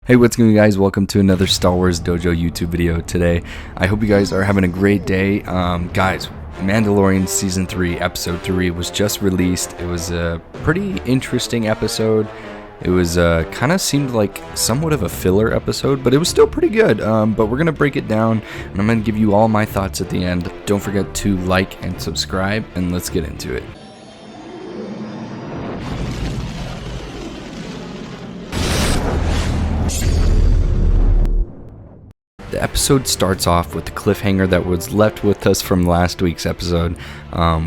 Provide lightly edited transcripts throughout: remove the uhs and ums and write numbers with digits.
Hey, what's going on, guys? Welcome to another Star Wars Dojo YouTube video today. I hope you guys are having a great day. Guys, Mandalorian Season 3, Episode 3 was just released. It was a pretty interesting episode. It was kind of seemed like somewhat of a filler episode, but it was still pretty good. But we're going to break it down, and I'm going to give you all my thoughts at the end. Don't forget to like and subscribe, and let's get into it. The episode starts off with the cliffhanger that was left with us from last week's episode.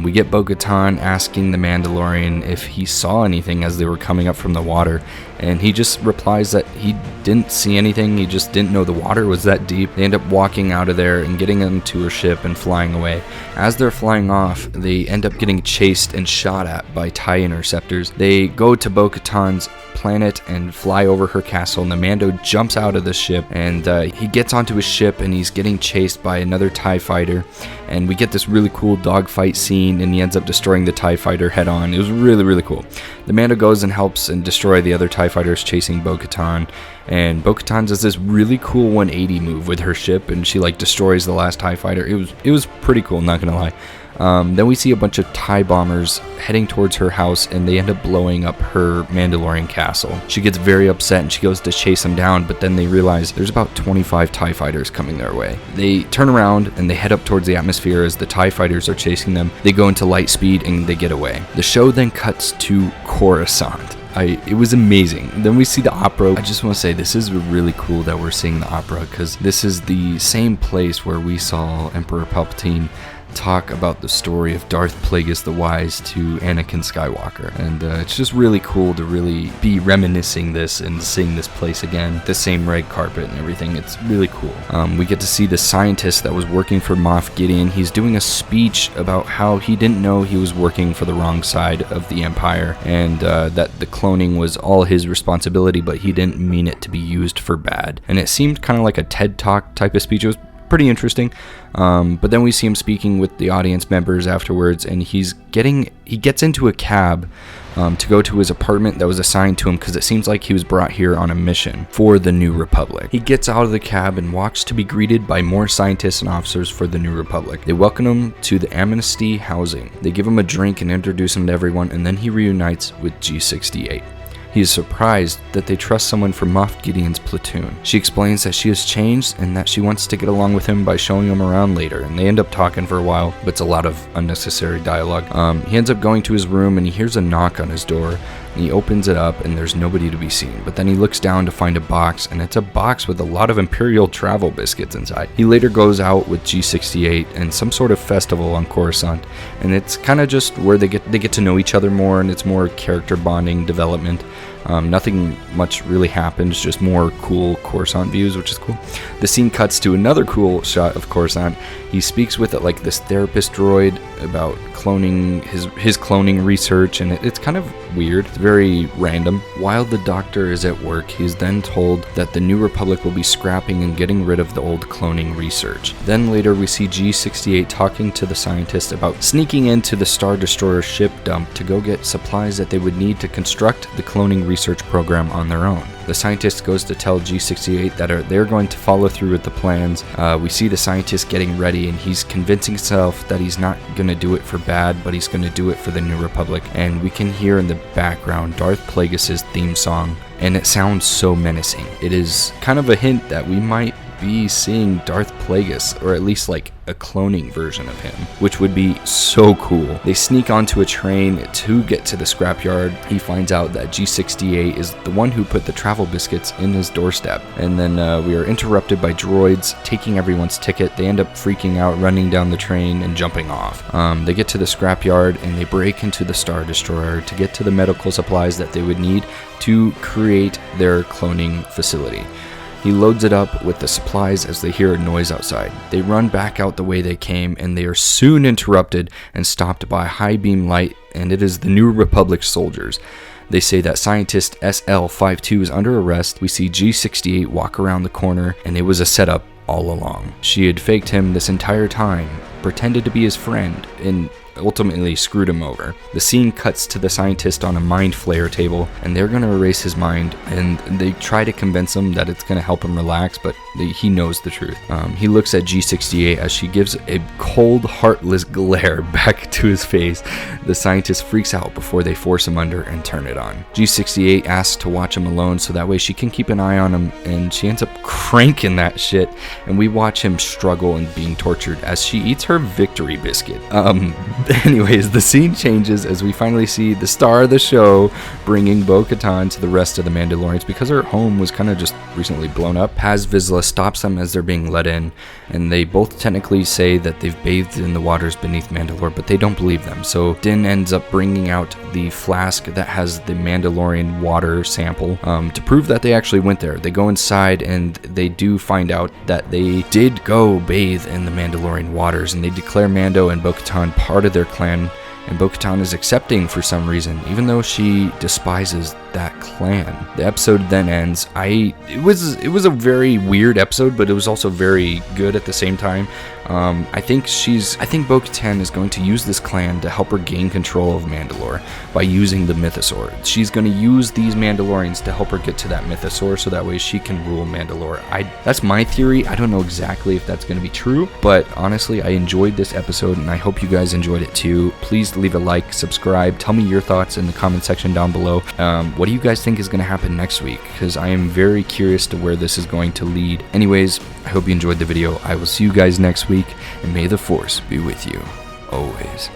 We get Bo-Katan asking the Mandalorian if he saw anything as they were coming up from the water, and he just replies that he didn't see anything, he just didn't know the water was that deep. They end up walking out of there and getting into her ship and flying away. As they're flying off, they end up getting chased and shot at by TIE interceptors. They go to Bo-Katan's planet and fly over her castle, and the Mando jumps out of the ship, and he gets onto his ship and he's getting chased by another TIE fighter, and we get this really cool dogfight scene, and he ends up destroying the TIE fighter head on. It was really cool. The Mando goes and helps and destroy the other TIE fighters chasing Bo-Katan, and Bo-Katan does this really cool 180 move with her ship, and she like destroys the last TIE fighter. It was pretty cool, not gonna lie. Then we see a bunch of TIE bombers heading towards her house, and they end up blowing up her Mandalorian castle. She gets very upset and she goes to chase them down, but then they realize there's about 25 TIE fighters coming their way. They turn around and they head up towards the atmosphere as the TIE fighters are chasing them. They go into light speed and they get away. The show then cuts to Coruscant. It was amazing. Then we see the opera. I just want to say this is really cool that we're seeing the opera, because this is the same place where we saw Emperor Palpatine talk about the story of Darth Plagueis the Wise to Anakin Skywalker, and it's just really cool to really be reminiscing this and seeing this place again, the same red carpet and everything. It's really cool. We get to see the scientist that was working for Moff Gideon. He's doing a speech about how he didn't know he was working for the wrong side of the Empire, and that the cloning was all his responsibility, but he didn't mean it to be used for bad. And it seemed kind of like a TED Talk type of speech. It was pretty interesting. But then we see him speaking with the audience members afterwards, and he gets into a cab to go to his apartment that was assigned to him, because it seems like he was brought here on a mission for the New Republic. He gets out of the cab and walks to be greeted by more scientists and officers for the New Republic. They welcome him to the Amnesty housing. They give him a drink and introduce him to everyone, and then he reunites with G68. He is surprised that they trust someone from Moff Gideon's platoon. She explains that she has changed and that she wants to get along with him by showing him around later, and they end up talking for a while, but it's a lot of unnecessary dialogue. He ends up going to his room and he hears a knock on his door, and he opens it up and there's nobody to be seen, but then he looks down to find a box, and it's a box with a lot of Imperial travel biscuits inside. He later goes out with G68 and some sort of festival on Coruscant, and it's kind of just where they get to know each other more, and it's more character bonding development. Nothing much really happens, just more cool Coruscant views, which is cool. The scene cuts to another cool shot of Coruscant. He speaks with like this therapist droid about cloning, his cloning research, and it's kind of weird. It's very random. While the doctor is at work, he's then told that the New Republic will be scrapping and getting rid of the old cloning research. Then later we see G68 talking to the scientist about sneaking into the Star Destroyer ship dump to go get supplies that they would need to construct the cloning research program on their own. The scientist goes to tell G68 that they're going to follow through with the plans. We see the scientist getting ready, and he's convincing himself that he's not going to do it for bad, but he's going to do it for the New Republic. And we can hear in the background Darth Plagueis' theme song, and it sounds so menacing. It is kind of a hint that we might be seeing Darth Plagueis, or at least like a cloning version of him, which would be so cool. They sneak onto a train to get to the scrapyard. He finds out that G68 is the one who put the travel biscuits in his doorstep, and then we are interrupted by droids taking everyone's ticket. They end up freaking out, running down the train and jumping off. They get to the scrapyard and they break into the Star Destroyer to get to the medical supplies that they would need to create their cloning facility. He loads it up with the supplies as they hear a noise outside. They run back out the way they came, and they are soon interrupted and stopped by high beam light, and it is the New Republic soldiers. They say that scientist SL52 is under arrest. We see G68 walk around the corner, and it was a setup all along. She had faked him this entire time, pretended to be his friend, and ultimately screwed him over. The scene cuts to the scientist on a mind flayer table, and they're going to erase his mind, and they try to convince him that it's going to help him relax, but he knows the truth. He looks at G68 as she gives a cold, heartless glare back to his face. The scientist freaks out before they force him under and turn it on. G68 asks to watch him alone so that way she can keep an eye on him, and she ends up cranking that shit, and we watch him struggle and being tortured as she eats her victory biscuit. Anyways, the scene changes as we finally see the star of the show bringing Bo-Katan to the rest of the Mandalorians because her home was kind of just recently blown up. Paz Vizsla stops them as they're being let in, and they both technically say that they've bathed in the waters beneath Mandalore, but they don't believe them. So Din ends up bringing out the flask that has the Mandalorian water sample to prove that they actually went there. They go inside and they do find out that they did go bathe in the Mandalorian waters, and they declare Mando and Bo-Katan part of their clan, and Bo-Katan is accepting for some reason, even though she despises that clan. The episode then ends. It was a very weird episode, but it was also very good at the same time. I think Bo-Katan is going to use this clan to help her gain control of Mandalore by using the Mythosaur. She's going to use these Mandalorians to help her get to that Mythosaur so that way she can rule Mandalore. That's my theory. I don't know exactly if that's going to be true, but honestly, I enjoyed this episode and I hope you guys enjoyed it too. Please leave a like, subscribe, tell me your thoughts in the comment section down below. What do you guys think is going to happen next week? Because I am very curious to where this is going to lead. Anyways, I hope you enjoyed the video. I will see you guys next week, and may the Force be with you always.